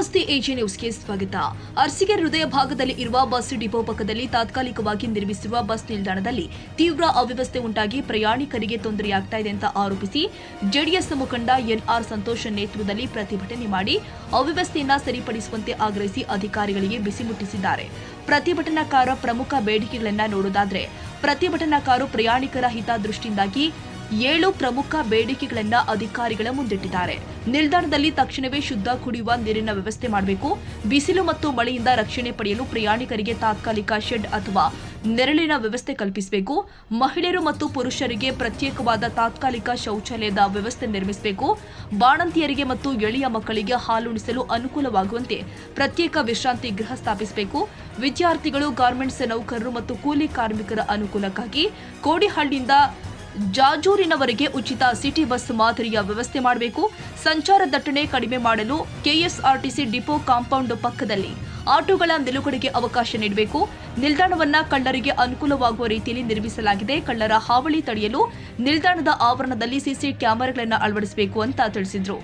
ನಮಸ್ತೆ ಎಜೆ ನ್ಯೂಸ್ಗೆ ಸ್ವಾಗತ. ಅರಸೀಕೆರೆ ಹೃದಯ ಭಾಗದಲ್ಲಿ ಇರುವ ಬಸ್ ಡಿಪೋ ಪಕ್ಕದಲ್ಲಿ ತಾತ್ಕಾಲಿಕವಾಗಿ ನಿರ್ಮಿಸಿರುವ ಬಸ್ ನಿಲ್ದಾಣದಲ್ಲಿ ತೀವ್ರ ಅವ್ಯವಸ್ಥೆ ಉಂಟಾಗಿ ಪ್ರಯಾಣಿಕರಿಗೆ ತೊಂದರೆಯಾಗ್ತಾ ಇದೆ ಅಂತ ಆರೋಪಿಸಿ ಜೆಡಿಎಸ್ ಮುಖಂಡ ಎನ್ಆರ್ ಸಂತೋಷ್ ನೇತೃತ್ವದಲ್ಲಿ ಪ್ರತಿಭಟನೆ ಮಾಡಿ ಅವ್ಯವಸ್ಥೆಯನ್ನ ಸರಿಪಡಿಸುವಂತೆ ಆಗ್ರಹಿಸಿ ಅಧಿಕಾರಿಗಳಿಗೆ ಬಿಸಿ ಮುಟ್ಟಿಸಿದ್ದಾರೆ. ಪ್ರತಿಭಟನಾಕಾರ ಪ್ರಮುಖ ಬೇಡಿಕೆಗಳನ್ನ ನೋಡೋದಾದ್ರೆ, ಪ್ರತಿಭಟನಾಕಾರರು ಪ್ರಯಾಣಿಕರ ಹಿತದೃಷ್ಟಿಯಿಂದಾಗಿ 7 ಪ್ರಮುಖ ಬೇಡಿಕೆಗಳನ್ನ ಅಧಿಕಾರಿಗಳ ಮುಂದಿಟ್ಟಿದ್ದಾರೆ. ನಿಲ್ದಾಣದಲ್ಲಿ ತಕ್ಷಣವೇ ಶುದ್ಧ ಕುಡಿಯುವ ನೀರಿನ ವ್ಯವಸ್ಥೆ ಮಾಡಬೇಕು. ಬಿಸಿಲು ಮತ್ತು ಮಳೆಯಿಂದ ರಕ್ಷಣೆ ಪಡೆಯಲು ಪ್ರಯಾಣಿಕರಿಗೆ ತಾತ್ಕಾಲಿಕ ಶೆಡ್ ಅಥವಾ ನೆರಳಿನ ವ್ಯವಸ್ಥೆ ಕಲ್ಪಿಸಬೇಕು. ಮಹಿಳೆಯರು ಮತ್ತು ಪುರುಷರಿಗೆ ಪ್ರತ್ಯೇಕವಾದ ತಾತ್ಕಾಲಿಕ ಶೌಚಾಲಯದ ವ್ಯವಸ್ಥೆ ನಿರ್ಮಿಸಬೇಕು. ಬಾಣಂತಿಯರಿಗೆ ಮತ್ತು ಎಳೆಯ ಮಕ್ಕಳಿಗೆ ಹಾಲುಣಿಸಲು ಅನುಕೂಲವಾಗುವಂತೆ ಪ್ರತ್ಯೇಕ ವಿಶ್ರಾಂತಿ ಗೃಹ ಸ್ಥಾಪಿಸಬೇಕು. ವಿದ್ಯಾರ್ಥಿಗಳು, ಗಾರ್ಮೆಂಟ್ಸ್ ನೌಕರರು ಮತ್ತು ಕೂಲಿ ಕಾರ್ಮಿಕರ ಅನುಕೂಲಕ್ಕಾಗಿ ಕೋಡಿಹಳ್ಳಿಯಿಂದ ಜಾಜೂರಿನವರೆಗೆ ಉಚಿತ ಸಿಟಿ ಬಸ್ ಮಾದರಿಯ ವ್ಯವಸ್ಥೆ ಮಾಡಬೇಕು. ಸಂಚಾರ ದಟ್ಟಣೆ ಕಡಿಮೆ ಮಾಡಲು ಕೆಎಸ್ಆರ್ಟಿಸಿ ಡಿಪೋ ಕಾಂಪೌಂಡ್ ಪಕ್ಕದಲ್ಲಿ ಆಟೋಗಳ ನಿಲುಗಡೆಗೆ ಅವಕಾಶ ನೀಡಬೇಕು. ನಿಲ್ದಾಣವನ್ನ ಕಳ್ಳರಿಗೆ ಅನುಕೂಲವಾಗುವ ರೀತಿಯಲ್ಲಿ ನಿರ್ಮಿಸಲಾಗಿದೆ. ಕಳ್ಳರ ಹಾವಳಿ ತಡೆಯಲು ನಿಲ್ದಾಣದ ಆವರಣದಲ್ಲಿ ಸಿಸಿ ಕ್ಯಾಮೆರಾಗಳನ್ನು ಅಳವಡಿಸಬೇಕು ಅಂತ ತಿಳಿಸಿದ್ರು.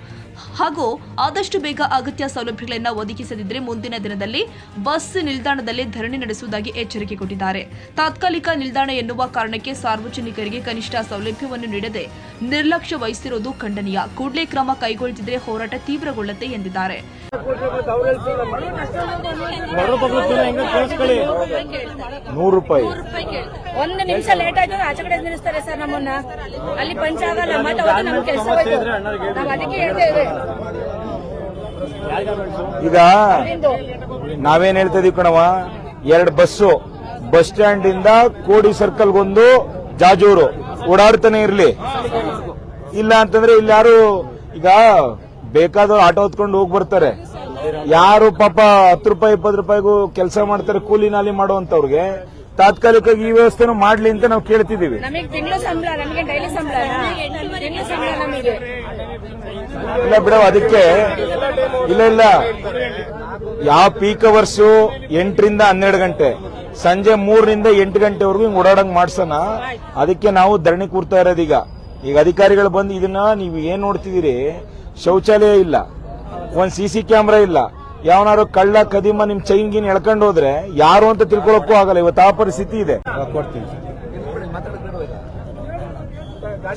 ಹಾಗೂ ಆದಷ್ಟು ಬೇಗ ಅಗತ್ಯ ಸೌಲಭ್ಯಗಳನ್ನು ಒದಗಿಸದಿದ್ದರೆ ಮುಂದಿನ ದಿನದಲ್ಲಿ ಬಸ್ ನಿಲ್ದಾಣದಲ್ಲಿ ಧರಣಿ ನಡೆಸುವುದಾಗಿ ಎಚ್ಚರಿಕೆ ಕೊಟ್ಟಿದ್ದಾರೆ. ತಾತ್ಕಾಲಿಕ ನಿಲ್ದಾಣ ಎನ್ನುವ ಕಾರಣಕ್ಕೆ ಸಾರ್ವಜನಿಕರಿಗೆ ಕನಿಷ್ಠ ಸೌಲಭ್ಯವನ್ನು ನೀಡದೆ ನಿರ್ಲಕ್ಷ್ಯ ವಹಿಸಿರುವುದು ಖಂಡನೀಯ. ಕೂಡಲೇ ಕ್ರಮ ಕೈಗೊಳ್ಳದಿದ್ದರೆ ಹೋರಾಟ ತೀವ್ರಗೊಳ್ಳುತ್ತೆ ಎಂದಿದ್ದಾರೆ. ₹100 ಒಂದು ನಿಮಿಷ ಲೇಟ್ ಆಯ್ತು ಆಚೆ ಕಡೆ ನಿಲ್ಲಿಸ್ತಾರೆ ಸರ್. ನಮ್ಮನ್ನ ಅಲ್ಲಿ ಪಂಚ ಆಗಲ್ಲ, ಮತ್ತೆ ಹೋಗಿ ನಮ್ ಕೆಲಸ ಹೋಯ್ತು. ನಾವು ಅದಕ್ಕೆ ಹೇಳ್ತೇವೆ. ಈಗ ನಾವೇನ್ ಹೇಳ್ತಾ ಇದೀವಿ ಕಣವ, 2 ಬಸ್ಸು ಬಸ್ ಸ್ಟ್ಯಾಂಡ್ ಇಂದ ಕೋಡಿ ಸರ್ಕಲ್ಗೊಂದು ಜಾಜೂರು ಓಡಾಡ್ತಾನೆ ಇರ್ಲಿ. ಇಲ್ಲ ಅಂತಂದ್ರೆ ಇಲ್ಲಿ ಯಾರು ಈಗ ಬೇಕಾದವ್ರು ಆಟೋ ಹೊತ್ಕೊಂಡು ಹೋಗಿ ಬರ್ತಾರೆ. ಯಾರು ಪಾಪ ₹10 ₹20 ಕೆಲಸ ಮಾಡ್ತಾರೆ, ಕೂಲಿ ನಾಲಿ ಮಾಡುವಂತವ್ರಿಗೆ ತಾತ್ಕಾಲಿಕವಾಗಿ ಈ ವ್ಯವಸ್ಥೆನೂ ಮಾಡ್ಲಿ ಅಂತ ನಾವು ಕೇಳ್ತಿದೀವಿ. ನಮಗೆ ತಿಂಗಳು ಸಂಬಳ, ನಮಗೆ ಡೈಲಿ ಸಂಬಳ, ತಿಂಗಳು ಸಂಬಳ ನಮಗೆ ಇಲ್ಲ ಬಿಡವ. ಅದಕ್ಕೆ ಇಲ್ಲ ಯಾವ ಪೀಕ್ ಅವರ್ಸ್ 8 ರಿಂದ 12 ಗಂಟೆ, ಸಂಜೆ 3 ರಿಂದ 8 ಗಂಟೆವರೆಗೂ ಹಿಂಗ್ ಓಡಾಡಂಗ್ ಮಾಡ್ಸೋಣ. ಅದಕ್ಕೆ ನಾವು ಧರಣಿ ಕೂರ್ತಾ ಇರೋದೀಗ. ಈಗ ಅಧಿಕಾರಿಗಳು ಬಂದು ಇದನ್ನ ನೀವು ಏನ್ ನೋಡ್ತಿದ್ದೀರಿ, ಶೌಚಾಲಯ ಇಲ್ಲ, ಒಂದ್ ಸಿಸಿ ಕ್ಯಾಮೆರಾ ಇಲ್ಲ, ಯಾವನಾರು ಕಳ್ಳ ಕದಿಮ ನಿಮ್ ಚೈನ್ ಗೀನ್ ಎಳ್ಕೊಂಡು ಹೋದ್ರೆ ಯಾರು ಅಂತ ತಿಳ್ಕೊಳಕ್ಕೂ ಆಗಲ್ಲ. ಇವತ್ತು ಆ ಪರಿಸ್ಥಿತಿ ಇದೆ.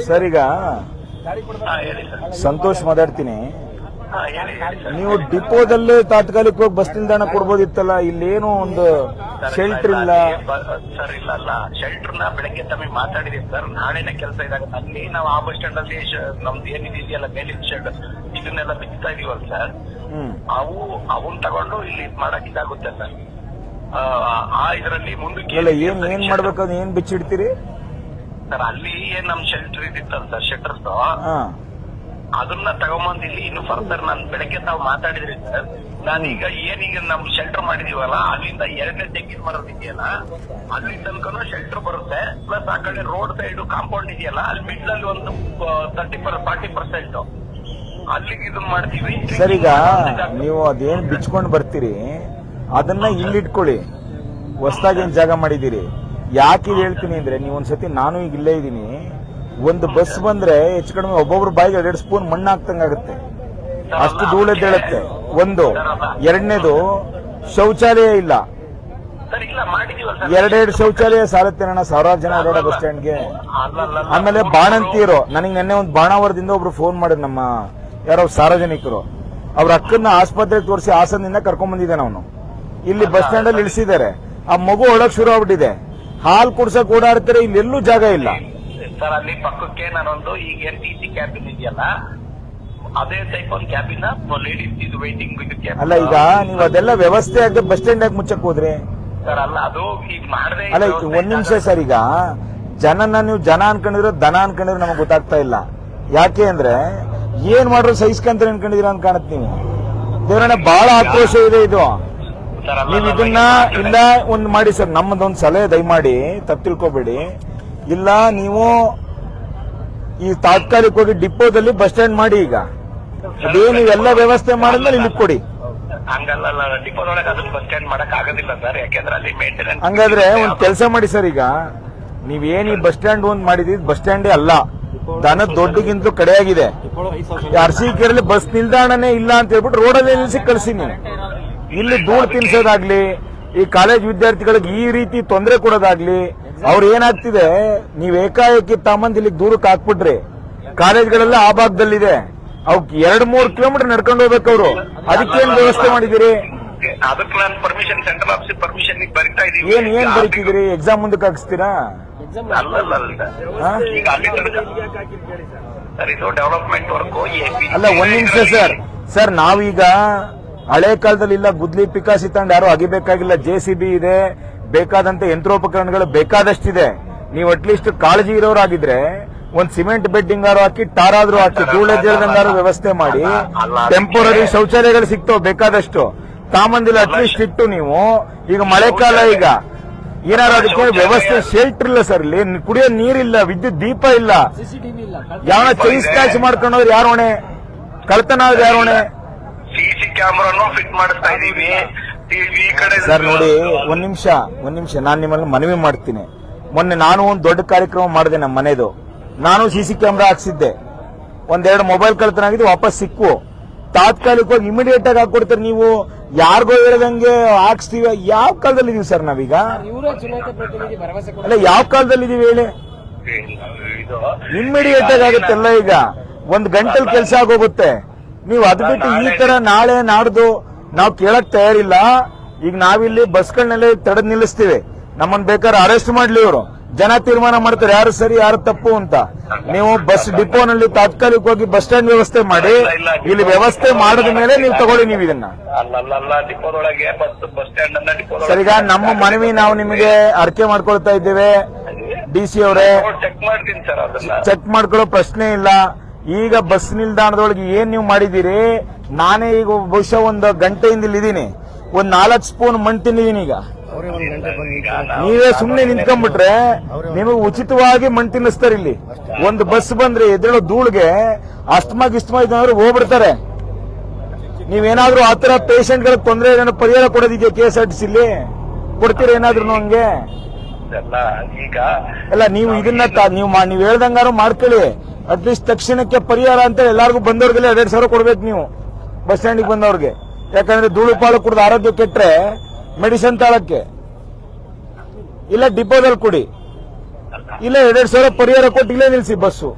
ಸರ್, ಈಗ ಸಂತೋಷ್ ಮಾತಾಡ್ತೀನಿ. ನೀವು ಡಿಪೋದಲ್ಲೇ ತಾತ್ಕಾಲಿಕವಾಗಿ ಬಸ್ ನಿಲ್ದಾಣ ಕೊಡ್ಬೋದಿತ್ತಲ್ಲ, ಇಲ್ಲೇನು ಒಂದು ಶೆಲ್ಟರ್ ಇಲ್ಲ ಸರ್. ಇಲ್ಲ ಶೆಲ್ಟರ್ ನ ಬೆಳಗ್ಗೆ ತಮಗೆ ಮಾತಾಡಿದೀವಿ ಸರ್. ನಾಳೆನೇ ಕೆಲಸ ಇದಾಗುತ್ತೆ. ಅಲ್ಲಿ ನಾವು ಆ ಬಸ್ ಸ್ಟ್ಯಾಂಡ್ ಅಲ್ಲಿ ನಮ್ದು ಏನಿದೆಯಲ್ಲ ಮೇಲಿನ ಶೆಡ್ ಇದನ್ನೆಲ್ಲ ಬಿಚ್ತಾ ಇದೀವಲ್ಲ ಸರ್, ಅವನ್ ತಗೊಂಡು ಇಲ್ಲಿ ಮಾಡಕ್ ಇದಾಗುತ್ತೆ ಸರ್. ಆ ಇದರಲ್ಲಿ ಮುಂದಕ್ಕೆ ಏನ್ ಮಾಡ್ಬೇಕು, ಏನ್ ಬಿಚ್ಚಿಡ್ತೀರಿ ಸರ್? ಅಲ್ಲಿ ಏನ್ ನಮ್ ಶೆಲ್ಟರ್ ಇದಿತ್ತಲ್ಲ ಸರ್, ಶೆಲ್ಟರ್ಸ್ ಅದನ್ನ ತಗೊಂಬಂದ್ ಇಲ್ಲಿ ಇನ್ನು ಫರ್ದರ್ ನಾನು ಬೆಳಗ್ಗೆ ತಾವು ಮಾತಾಡಿದ್ರಿ ಸರ್. ನಾನೀಗ ಏನೀಗ ನಮ್ ಶೆಲ್ಟರ್ ಮಾಡಿದೀವಲ್ಲ, ಅಲ್ಲಿಂದ 2ನೇ ಚೆಕ್-ಇನ್ ಮಾಡೋದು ಇದೆಯಲ್ಲ, ಅಲ್ಲಿ ತನಕನೂ ಶೆಲ್ಟರ್ ಬರುತ್ತೆ. ಪ್ಲಸ್ ಆ ಕಡೆ ರೋಡ್ ಸೈಡ್ ಕಾಂಪೌಂಡ್ ಇದೆಯಲ್ಲ, ಅಲ್ಲಿ ಮಿಡ್ಲ್ ಅಲ್ಲಿ ಒಂದು 30-40% ಅಲ್ಲಿಗೆ ಇದನ್ನ ಮಾಡ್ತೀವಿ ಸರ್. ಈಗ ನೀವು ಅದೇನ್ ಬಿಚ್ಕೊಂಡ್ ಬರ್ತೀರಿ ಅದನ್ನ ಇಲ್ಲಿಟ್ಕೊಳ್ಳಿ. ಹೊಸದಾಗಿ ಏನ್ ಜಾಗ ಮಾಡಿದೀರಿ. ಯಾಕೆ ಇದು ಹೇಳ್ತೀನಿ ಅಂದ್ರೆ, ನೀವು ಒಂದ್ಸತಿ ನಾನು ಈಗ ಇಲ್ಲೇ ಇದ್ದೀನಿ, ಒಂದು ಬಸ್ ಬಂದ್ರೆ ಹೆಚ್ಚು ಕಡಿಮೆ ಒಬ್ಬೊಬ್ರು ಬಾಯಿಗೆ 2 ಸ್ಪೂನ್ ಮಣ್ಣು ಹಾಕ್ತಂಗಾಗುತ್ತೆ. ಅಷ್ಟು ಧೂಳೆದ್ದೇಳುತ್ತೆ. ಒಂದು. ಎರಡನೇದು, ಶೌಚಾಲಯ ಇಲ್ಲ. 2 ಶೌಚಾಲಯ ಸಾಲತ್ತೇನಣ್ಣ ಸಾವಿರಾರು ಜನ ಓಡಾಡೋ ಬಸ್ ಸ್ಟ್ಯಾಂಡ್ಗೆ. ಆಮೇಲೆ ಬಾಣಂತಿಯರು, ನನಗೆ ನೆನ್ನೆ ಒಂದು ಬಾಣಾವರದಿಂದ ಒಬ್ರು ಫೋನ್ ಮಾಡಿದ್ರು, ನಮ್ಮ ಯಾರೋ ಸಾರ್ವಜನಿಕರು. ಅವ್ರ ಅಕ್ಕನ್ನ ಆಸ್ಪತ್ರೆಗೆ ತೋರಿಸಿ ಹಾಸನದಿಂದ ಕರ್ಕೊಂಡ್ ಬಂದಿದ್ದಾನೆ ಅವನು. ಇಲ್ಲಿ ಬಸ್ ಸ್ಟ್ಯಾಂಡ್ ಅಲ್ಲಿ ಇಳಿಸಿದ್ದಾರೆ. ಆ ಮಗು ಒಳಗ್ ಶುರು ಆಗ್ಬಿಟ್ಟಿದೆ. ಹಾಲು ಕುಡ್ಸಕ್ ಓಡಾಡ್ತಾರೆ, ಇಲ್ಲೆಲ್ಲೂ ಜಾಗ ಇಲ್ಲ ಸರ್. ಅಲ್ಲಿ ಪಕ್ಕಕ್ಕೆ ನಾನೊಂದು ಈಗ ಏನ್ ಟಿಸಿ ಕ್ಯಾಬಿನ್ ಇದೆಯಲ್ಲ, ಅದೇ ಟೈಪ್ ಒಂದು ಕ್ಯಾಬಿನ್ ಲೇಡೀಸ್ ಇದು ವೈಟಿಂಗ್ ಅಲ್ಲ. ಈಗ ನೀವು ಅದೆಲ್ಲ ವ್ಯವಸ್ಥೆ ಆಗದೆ ಬಸ್ ಸ್ಟ್ಯಾಂಡ್ ಆಗಿ ಮುಚ್ಚಕ್ ಹೋದ್ರೆ ಸರ್, ಅಲ್ಲ ಅದು ಈಗ ಮಾಡದೆ. ಅಲ್ಲ, ಒಂದ್ ನಿಮಿಷ ಸರ್. ಈಗ ನೀವು ಜನ ಅನ್ಕೊಂಡಿರೋ ದನ ಅನ್ಕೊಂಡಿರೋ ನಮಗೆ ಗೊತ್ತಾಗ್ತಾ ಇಲ್ಲ. ಯಾಕೆ ಅಂದ್ರೆ ಏನ್ ಮಾಡ್ರು ಸಹಿಸ್ಕಂತ ಅನ್ಕೊಂಡಿದೀರ ಅಂತ ಕಾಣುತ್ತೆ. ನೀವು ದೇವರನ್ನ ಬಹಳ ಆಕ್ರೋಶ ಇದೆ ಇದು. ನೀವು ಇದನ್ನ ಇಲ್ಲ ಒಂದು ಮಾಡಿ ಸರ್, ನಮ್ಮದೊಂದು ಸಲಹೆ ದಯಮಾಡಿ ತಪ್ಪು ತಿಳ್ಕೊಬೇಡಿ. ಇಲ್ಲ, ನೀವು ಈ ತಾತ್ಕಾಲಿಕವಾಗಿ ಡಿಪೋದಲ್ಲಿ ಬಸ್ ಸ್ಟ್ಯಾಂಡ್ ಮಾಡಿ. ಈಗ ಅದೇ ನೀವೆಲ್ಲ ವ್ಯವಸ್ಥೆ ಮಾಡಿದ್ಮೇಲೆ ಇಲ್ಲಿ ಕೊಡಿ. ಹಂಗಲ್ಲ, ಡಿಪೋದೊಳಗೆ ಅದನ್ನ ಬಸ್ ಸ್ಟ್ಯಾಂಡ್ ಮಾಡಕ್ ಆಗೋದಿಲ್ಲ ಸರ್, ಯಾಕೆಂದ್ರೆ ಅಲ್ಲಿ ಮೇಂಟೆನೆನ್ಸ್. ಹಂಗಾದ್ರೆ ಒಂದ್ ಕೆಲಸ ಮಾಡಿ ಸರ್. ಈಗ ನೀವೇನ್ ಈ ಬಸ್ ಸ್ಟ್ಯಾಂಡ್ ಒಂದ್ ಮಾಡಿದಿದ್ ಬಸ್ ಸ್ಟ್ಯಾಂಡೇ ಅಲ್ಲ, ದನದ ದೊಡ್ಡಗಿಂತಲೂ ಕಡೆಯಾಗಿದೆ. ಅರಸೀಕೆರೆಯಲ್ಲಿ ಬಸ್ ನಿಲ್ದಾಣನೇ ಇಲ್ಲ ಅಂತ ಹೇಳ್ಬಿಟ್ಟು ರೋಡಲ್ಲಿ ನಿಲ್ಸಿ ಕಳಿಸಿ ನೀವು. ಇಲ್ಲಿ ಧೂಳು ತಿನ್ಸೋದಾಗ್ಲಿ, ಈ ಕಾಲೇಜ್ ವಿದ್ಯಾರ್ಥಿಗಳಿಗೆ ಈ ರೀತಿ ತೊಂದರೆ ಕೊಡೋದಾಗ್ಲಿ, ಅವ್ರು ಏನಾಗ್ತಿದೆ, ನೀವ್ ಏಕಾಏಕಿ ತಮ್ಮಂದ್ ಇಲ್ಲಿಗೆ ದೂರಕ್ಕೆ ಹಾಕ್ಬಿಟ್ರಿ. ಕಾಲೇಜ್ಗಳೆಲ್ಲ ಆ ಭಾಗದಲ್ಲಿದೆ, ಅವಕ್ಕೆ 2-3 ಕಿಲೋಮೀಟರ್ ನಡ್ಕೊಂಡು ಹೋಗ್ಬೇಕು ಅವರು. ಅದಕ್ಕೇನ್ ವ್ಯವಸ್ಥೆ ಮಾಡಿದಿರಿ? ಅದಕ್ಕೆ ನಾನು ಪರ್ಮಿಷನ್ ಸೆಂಟ್ರಲ್ ಆಫೀಸ್ ಪರ್ಮಿಷನ್ ಬರಿತಾ ಇದೀವಿ. ಏನ್ ಬರೀತಿದ್ರಿ? ಎಕ್ಸಾಮ್ ಮುಂದಕ್ಕೆ ಹಾಕಿಸ್ತೀರಾ? ಈಗ ಅಲ್ಲಿ ಸರ್ ಇದು ಡೆವಲಪ್ಮೆಂಟ್ ವರ್ಕ್. ಅಲ್ಲ, ಒಂದ್ ನಿಮಿಷ ಸರ್, ನಾವೀಗ ಹಳೆ ಕಾಲದಲ್ಲಿ ಇಲ್ಲ ಗುದ್ಲಿ ಪಿಕಾಸಿ ತಂಡ ಯಾರು ಅಗಿಬೇಕಾಗಿಲ್ಲ. JCB ಇದೆ, ಬೇಕಾದಂತ ಯಂತ್ರೋಪಕರಣಗಳು ಬೇಕಾದಷ್ಟಿದೆ. ನೀವು ಅಟ್ಲೀಸ್ಟ್ ಕಾಳಜಿ ಇರೋರಾಗಿದ್ರೆ ಒಂದ್ ಸಿಮೆಂಟ್ ಬೆಡ್ಡಿಂಗ್ ಹಾಕಿ, ಟಾರ್ ಆದ್ರೂ ಹಾಕಿ, ಧೂಳೆದ್ದೇಳದಂಗಾರು ವ್ಯವಸ್ಥೆ ಮಾಡಿ, ಟೆಂಪರರಿ ಶೌಚಾಲಯಗಳು ಸಿಗ್ತಾವ್ ಬೇಕಾದಷ್ಟು. ತಾಮಂದಿಲ್ಲ ಅಟ್ಲೀಸ್ಟ್ ಇಟ್ಟು ನೀವು. ಈಗ ಮಳೆಕಾಲ, ಈಗ ಏನಾರು ಅದಕ್ಕೆ ವ್ಯವಸ್ಥೆ, ಶೆಲ್ಟರ್ ಇಲ್ಲ ಸರ್, ಇಲ್ಲಿ ಕುಡಿಯೋ ನೀರಿಲ್ಲ, ವಿದ್ಯುತ್ ದೀಪ ಇಲ್ಲ. ಯಾವ ಚೈನ್ ಸ್ಕ್ರಾಚ್ ಮಾಡ್ಕೊಂಡವ್ರು ಯಾರು ಹೊಣೆ? ಕಳ್ತನ ಆದ್ರೆ ಯಾರು ಹೊಣೆ? CC ಕ್ಯಾಮ್ರಾನು ಫಿಟ್ ಮಾಡಿಸ್ತಾ ಇದೀವಿ ಈ ಕಡೆ. ಸರ್ ನೋಡಿ, ಒಂದ್ ನಿಮಿಷ ನಾನು ನಿಮ್ಮಲ್ಲಿ ಮನವಿ ಮಾಡ್ತೀನಿ. ಮೊನ್ನೆ ನಾನು ಒಂದು ದೊಡ್ಡ ಕಾರ್ಯಕ್ರಮ ಮಾಡಿದೆ ನಮ್ಮ ಮನೆದು. ನಾನು CC ಕ್ಯಾಮ್ರಾ ಹಾಕ್ಸಿದ್ದೆ. 1-2 ಮೊಬೈಲ್ ಕಳ್ತನ ಆಗಿದ್ದು, ವಾಪಸ್ ಸಿಕ್ಕು. ತಾತ್ಕಾಲಿಕವಾಗಿ ಇಮಿಡಿಯೇಟ್ ಆಗಿ ಹಾಕೊಡ್ತಾರೆ. ನೀವು ಯಾರಿಗೋ ಹೇಳದಂಗೆ ಹಾಕ್ಸ್ತೀವಿ. ಯಾವ ಕಾಲದಲ್ಲಿ ಇದೀವಿ ಸರ್ ನಾವೀಗ? ಅಲ್ಲ, ಯಾವ ಕಾಲದಲ್ಲಿ ಇದೀವಿ ಹೇಳಿ? ಇಮಿಡಿಯೇಟ್ ಆಗಿ ಆಗುತ್ತೆಲ್ಲ. ಈಗ 1 ಗಂಟೆಲಿ ಕೆಲಸ ಆಗೋಗುತ್ತೆ. ನೀವು ಅದ್ ಬಿಟ್ಟು ಈ ತರ ನಾಳೆ ನಾಡ್ದು ನಾವು ಕೇಳಕ್ ತಯಾರಿಲ್ಲ. ಈಗ ನಾವಿಲ್ಲಿ ಬಸ್ಗಳನ್ನೆಲ್ಲ ತಡೆದ್ ನಿಲ್ಲಿಸ್ತೀವಿ. ನಮ್ಮನ್ನ ಬೇಕಾದ್ರೆ ಅರೆಸ್ಟ್ ಮಾಡ್ಲಿ ಇವರು. ಜನ ತೀರ್ಮಾನ ಮಾಡ್ತಾರೆ ಯಾರು ಸರಿ ಯಾರು ತಪ್ಪು ಅಂತ. ನೀವು ಬಸ್ ಡಿಪೋನಲ್ಲಿ ತಾತ್ಕಾಲಿಕವಾಗಿ ಬಸ್ ಸ್ಟ್ಯಾಂಡ್ ವ್ಯವಸ್ಥೆ ಮಾಡಿ, ಇಲ್ಲಿ ವ್ಯವಸ್ಥೆ ಮಾಡಿದ ಮೇಲೆ ನೀವು ತಗೊಳ್ಳಿ. ನೀವು ಇದನ್ನ ಡಿಪೋದೊಳಗೆ ಬಸ್ ಸ್ಟ್ಯಾಂಡ್ ಅನ್ನ ಡಿಪೋ. ಸರ್, ಈಗ ನಮ್ಮ ಮನವಿ ನಾವು ನಿಮಗೆ ಅರ್ಕೆ ಮಾಡ್ಕೊಳ್ತಾ ಇದ್ದೇವೆ. DC ಅವರೇ, ಚೆಕ್ ಮಾಡ್ತೀನಿ ಸರ್, ಅದನ್ನ ಚೆಕ್ ಮಾಡ್ಕೊಳ್ಳೋ ಪ್ರಶ್ನೆ ಇಲ್ಲ. ಈಗ ಬಸ್ ನಿಲ್ದಾಣದೊಳಗೆ ಏನ್ ನೀವು ಮಾಡಿದೀರಿ? ನಾನೇ ಈಗ ಬಹುಶಃ 1 ಗಂಟೆಯಿಂದ ಇಲ್ಲಿದ್ದೀನಿ. 4 ಸ್ಪೂನ್ ಮಣ್ಣು ತಿಂದಿದ್ದೀನಿ. ಈಗ ನೀವೇ ಸುಮ್ನೆ ನಿಂತ್ಕೊಂಡ್ಬಿಟ್ರೆ ನಿಮಗೆ ಉಚಿತವಾಗಿ ಮಣ್ಣು ತಿನ್ನಿಸ್ತಾರೆ. ಇಲ್ಲಿ ಒಂದು ಬಸ್ ಬಂದ್ರೆ ಎದ್ದೇಳೋ ಧೂಳ್ಗೆ ಅಸ್ತಮಾ ಇದ್ದವರು ಹೋಗ್ಬಿಡ್ತಾರೆ. ನೀವೇನಾದ್ರೂ ಆತರ ಪೇಷಂಟ್ ಗಳಿಗೆ ತೊಂದರೆ ಏನಾದ್ರು ಪರಿಹಾರ ಕೊಡೋದಿದೆಯಾ? KSRTC ಕೊಡ್ತೀರಾ ಏನಾದ್ರು ಹಂಗೆ? ಅಲ್ಲ, ನೀವು ಇದನ್ನ ನೀವು ಹೇಳ್ದಂಗಾರು ಮಾಡ್ಕೊಳ್ಳಿ. ಅಟ್ಲೀಸ್ಟ್ ತಕ್ಷಣಕ್ಕೆ ಪರಿಹಾರ ಅಂತ ಎಲ್ಲಾರ್ಗು ಬಂದವ್ರಿಗೆಲ್ಲ 2,000 ಕೊಡ್ಬೇಕು ನೀವು ಬಸ್ ಸ್ಟ್ಯಾಂಡಿಗೆ ಬಂದವ್ರಿಗೆ. ಯಾಕಂದ್ರೆ ಧೂಳು ಪಾಳು ಕುಡಿದು ಆರೋಗ್ಯ ಕೆಟ್ರೆ ಮೆಡಿಸಿನ್ ತಾಳಕ್ಕೆ ಇಲ್ಲ ಡಿಪೋದಲ್ಲಿ ಕೊಡಿ, ಇಲ್ಲ 2,000 ಪರಿಹಾರ ಕೊಟ್ಟು ಇಲ್ಲೇ ನಿಲ್ಸಿ ಬಸ್ಸು.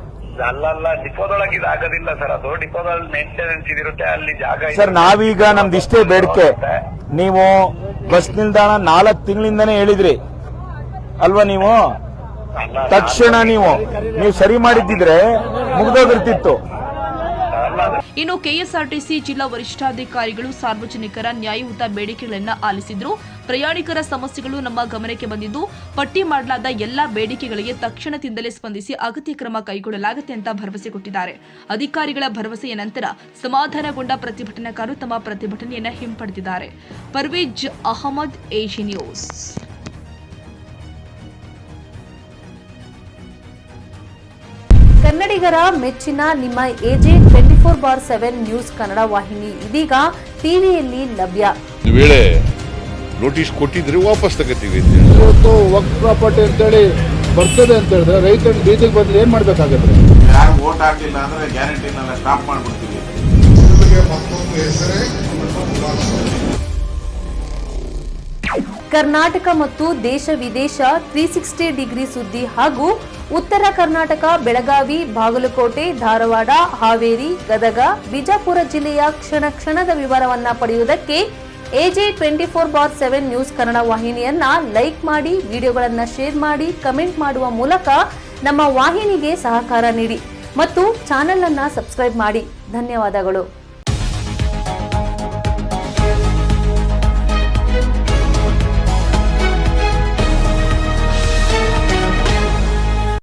ಅಲ್ಲ, ಡಿಪೋದೊಳಗೆ ಇದಾಗೋದಿಲ್ಲ ಸರ್. ಅದು ಡಿಪೋದಲ್ಲಿ ಮೇಂಟೆನೆನ್ಸ್ ಇದಿರುತ್ತೆ, ಅಲ್ಲಿ ಜಾಗ. ಸರ್, ನಾವೀಗ ನಮ್ದಿಷ್ಟೇ ಬೇಡಿಕೆ. ನೀವು ಬಸ್ ನಿಲ್ದಾಣ 4 ತಿಂಗಳಿಂದಾನೇ ಹೇಳಿದ್ರಿ ಅಲ್ವಾ? ನೀವು ತಕ್ಷಣ ನೀವು ಸರಿ ಮಾಡಿದ್ದಿದ್ರೆ ಮುಗ್ದೋಗಿರ್ತಿತ್ತು. ಇನ್ನು KSRTC ಜಿಲ್ಲಾ ವರಿಷ್ಠಾಧಿಕಾರಿಗಳು ಸಾರ್ವಜನಿಕರ ನ್ಯಾಯಯುತ ಬೇಡಿಕೆಗಳನ್ನು ಆಲಿಸಿದ್ರು. ಪ್ರಯಾಣಿಕರ ಸಮಸ್ಯೆಗಳು ನಮ್ಮ ಗಮನಕ್ಕೆ ಬಂದಿದ್ದು, ಪಟ್ಟಿ ಮಾಡಲಾದ ಎಲ್ಲಾ ಬೇಡಿಕೆಗಳಿಗೆ ತಕ್ಷಣದಿಂದಲೇ ಸ್ಪಂದಿಸಿ ಅಗತ್ಯ ಕ್ರಮ ಕೈಗೊಳ್ಳಲಾಗುತ್ತೆ ಅಂತ ಭರವಸೆ ಕೊಟ್ಟಿದ್ದಾರೆ. ಅಧಿಕಾರಿಗಳ ಭರವಸೆಯ ನಂತರ ಸಮಾಧಾನಗೊಂಡ ಪ್ರತಿಭಟನಾಕಾರರು ತಮ್ಮ ಪ್ರತಿಭಟನೆಯನ್ನು ಹಿಂಪಡೆದಿದ್ದಾರೆ. Parvez Ahmed, AG news. ಕನ್ನಡಿಗರ ಮೆಚ್ಚಿನ ನಿಮ್ಮ AJ 24/7 ನ್ಯೂಸ್ ಕನ್ನಡ ವಾಹಿನಿ ಇದೀಗ ಟಿವಿಯಲ್ಲಿ ಲಭ್ಯ. ವೇಳೆ ನೋಟಿಸ್ ಕೊಟ್ಟಿದ್ರೆ ವಾಪಸ್ ತಗೋತೀವಿ. ಇವತ್ತು ವಕ್ಫ್ ಪ್ರಾಪರ್ಟಿ ಅಂತೇಳಿ ಬರ್ತದೆ ಅಂತ ಹೇಳಿದ್ರೆ ರೈತರ ಬೀದಿಗೆ ಬಂದ್ರೆ ಏನ್ ಮಾಡ್ಬೇಕಾಗತ್ತೆ? ಯಾರು ವೋಟ್ ಹಾಕಲಿಲ್ಲ ಅಂದ್ರೆ ಗ್ಯಾರಂಟಿನೆಲ್ಲ ಸ್ಟಾಪ್ ಮಾಡ್ಬಿಡ್ತೀವಿ. ಕರ್ನಾಟಕ ಮತ್ತು ದೇಶ ವಿದೇಶ 360 ಡಿಗ್ರಿ ಸುದ್ದಿ ಹಾಗೂ ಉತ್ತರ ಕರ್ನಾಟಕ, ಬೆಳಗಾವಿ, ಬಾಗಲಕೋಟೆ, ಧಾರವಾಡ, ಹಾವೇರಿ, ಗದಗ, ಬಿಜಾಪುರ ಜಿಲ್ಲೆಯ ಕ್ಷಣ ಕ್ಷಣದ ವಿವರವನ್ನ ಪಡೆಯುವುದಕ್ಕೆ AJ 24/7 ನ್ಯೂಸ್ ಕನ್ನಡ ವಾಹಿನಿಯನ್ನ ಲೈಕ್ ಮಾಡಿ, ವಿಡಿಯೋಗಳನ್ನ ಶೇರ್ ಮಾಡಿ, ಕಮೆಂಟ್ ಮಾಡುವ ಮೂಲಕ ನಮ್ಮ ವಾಹಿನಿಗೆ ಸಹಕಾರ ನೀಡಿ ಮತ್ತು ಚಾನೆಲ್ ಅನ್ನ ಸಬ್ಸ್ಕ್ರೈಬ್ ಮಾಡಿ. ಧನ್ಯವಾದಗಳು.